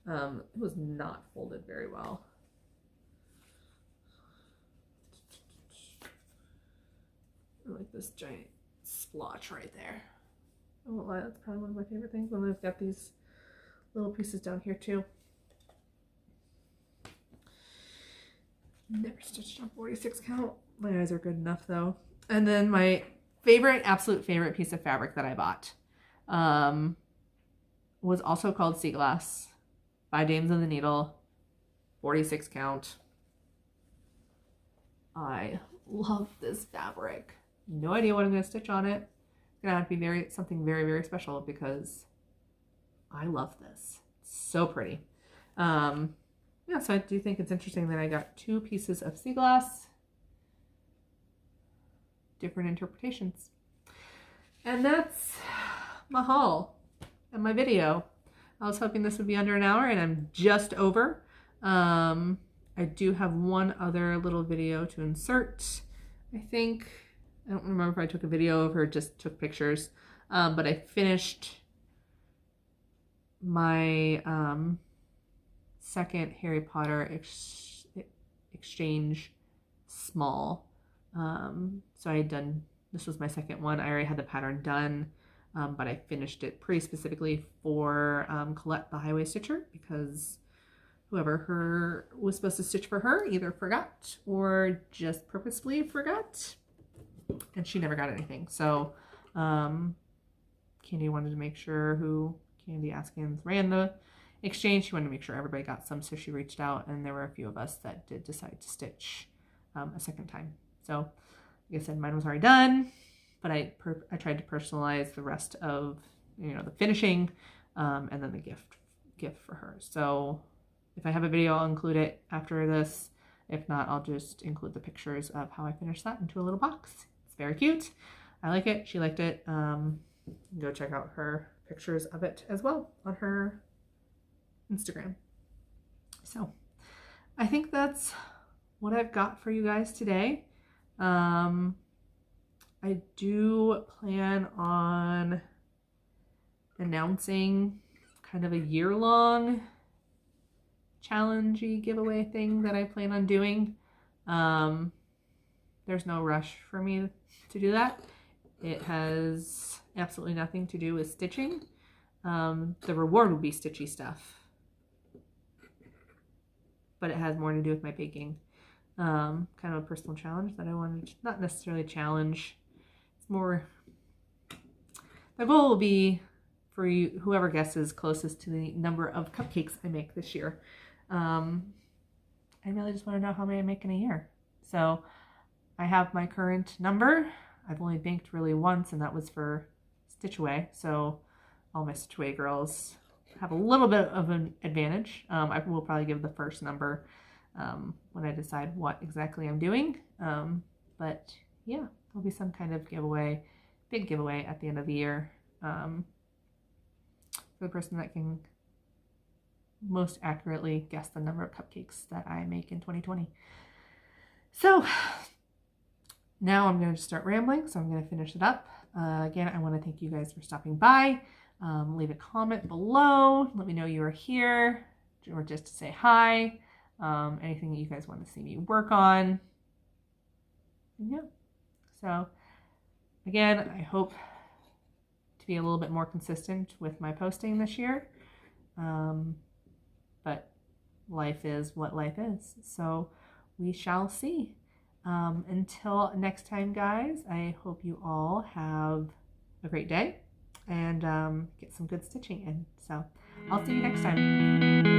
It was not folded very well. I like this giant splotch right there. I won't lie, that's probably one of my favorite things. And I've got these little pieces down here too. Never stitched on 46 count. My eyes are good enough though. And then my favorite, absolute favorite piece of fabric that I bought. was also called Sea Glass by Dames of the Needle, 46 count. I love this fabric. No idea what I'm going to stitch on it. It's going to have to be something very, very special because I love this. It's so pretty. Yeah, so I do think it's interesting that I got 2 pieces of sea glass, different interpretations. And that's my haul and my video. I was hoping this would be under an hour and I'm just over. I do have one other little video to insert. I think, I don't remember if I took a video of her, just took pictures. But I finished my second Harry Potter exchange small. So I had done, this was my second one. I already had the pattern done, but I finished it pretty specifically for Colette the Highway Stitcher, because whoever was supposed to stitch for her either forgot or just purposefully forgot, and she never got anything. So Candy wanted to make sure Candy Askins ran the exchange. She wanted to make sure everybody got some, so she reached out, and there were a few of us that did decide to stitch a second time. So like I said, mine was already done, but I tried to personalize the rest of, you know, the finishing and then the gift for her. So if I have a video, I'll include it after this. If not, I'll just include the pictures of how I finished that into a little box. It's very cute. I like it. She liked it. Go check out her pictures of it as well on her Instagram. So I think that's what I've got for you guys today. I do plan on announcing kind of a year-long challenge-y giveaway thing that I plan on doing. There's no rush for me to do that. It has absolutely nothing to do with stitching. The reward will be stitchy stuff, but it has more to do with my baking. Kind of a personal challenge that I wanted to, not necessarily challenge. It's more, the goal will be for you, whoever guesses closest to the number of cupcakes I make this year. I really just want to know how many I make in a year. So I have my current number. I've only banked really once, and that was for Stitch Away. So all my Stitch Away girls have a little bit of an advantage. I will probably give the first number when I decide what exactly I'm doing. But yeah, there'll be some kind of giveaway, big giveaway at the end of the year for the person that can most accurately guess the number of cupcakes that I make in 2020. So now I'm going to start rambling, so I'm going to finish it up. Again, I want to thank you guys for stopping by. Leave a comment below. Let me know you are here, or just to say hi. Anything that you guys want to see me work on. And yeah. So again, I hope to be a little bit more consistent with my posting this year. But life is what life is. So we shall see. Until next time, guys, I hope you all have a great day and get some good stitching in. So I'll see you next time.